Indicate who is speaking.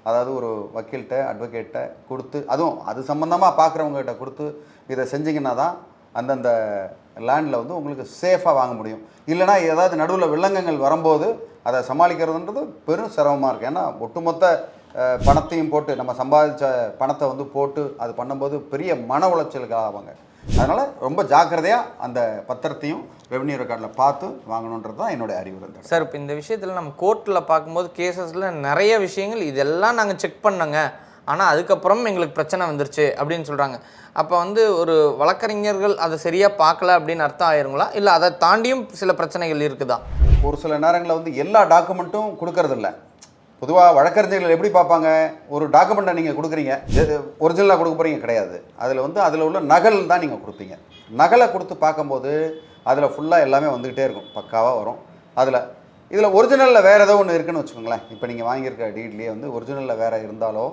Speaker 1: அதாவது ஒரு வக்கீல்கிட்ட அட்வொகேட்டை கொடுத்து, அதுவும் அது சம்மந்தமாக பார்க்குறவங்ககிட்ட கொடுத்து இதை செஞ்சிங்கன்னா தான் அந்தந்த லேண்டில் வந்து உங்களுக்கு சேஃபாக வாங்க முடியும். இல்லைனா ஏதாவது நடுவில் வில்லங்கங்கள் வரும்போது அதை சமாளிக்கிறதுன்றது பெரும் சிரமமாக இருக்குது. ஏன்னா ஒட்டுமொத்த பணத்தையும் போட்டு நம்ம சம்பாதிச்ச பணத்தை வந்து போட்டு அது பண்ணும்போது பெரிய மன உளைச்சலுக்கு ஆவாங்க. அதனால் ரொம்ப ஜாக்கிரதையாக அந்த பத்திரத்தையும் ரெவன்யூ ரெக்கார்டில் பார்த்து வாங்கணுன்றது தான் என்னுடைய அறிவுரை.
Speaker 2: சார், இப்போ இந்த விஷயத்தில் நம்ம கோர்ட்டில் பார்க்கும்போது கேசஸில் நிறைய விஷயங்கள் இதெல்லாம் நாங்கள் செக் பண்ணோங்க, ஆனால் அதுக்கப்புறம் எங்களுக்கு பிரச்சனை வந்துருச்சு அப்படின்னு சொல்கிறாங்க. அப்போ வந்து ஒரு வழக்கறிஞர்கள் அதை சரியாக பார்க்கல அப்படின்னு அர்த்தம் ஆயிருங்களா, இல்லை அதை தாண்டியும் சில பிரச்சனைகள் இருக்குதா?
Speaker 1: ஒரு சில நேரங்களில் வந்து எல்லா டாக்குமெண்ட்டும் கொடுக்கறதில்ல. பொதுவாக வழக்கறிஞர்கள் எப்படி பார்ப்பாங்க, ஒரு டாக்குமெண்ட்டை நீங்கள் கொடுக்குறீங்க, ஒரிஜினலாக கொடுக்க போகிறீங்க கிடையாது. அதில் உள்ள நகல் தான் நீங்கள் கொடுப்பீங்க. நகலை கொடுத்து பார்க்கும்போது அதில் ஃபுல்லாக எல்லாமே வந்துக்கிட்டே இருக்கும், பக்காவாக வரும். இதில் ஒரிஜினலில் வேறு ஏதோ ஒன்று இருக்குதுன்னு வச்சுக்கோங்களேன். இப்போ நீங்கள் வாங்கியிருக்க டீட்லேயே வந்து ஒரிஜினலில் வேறு இருந்தாலோ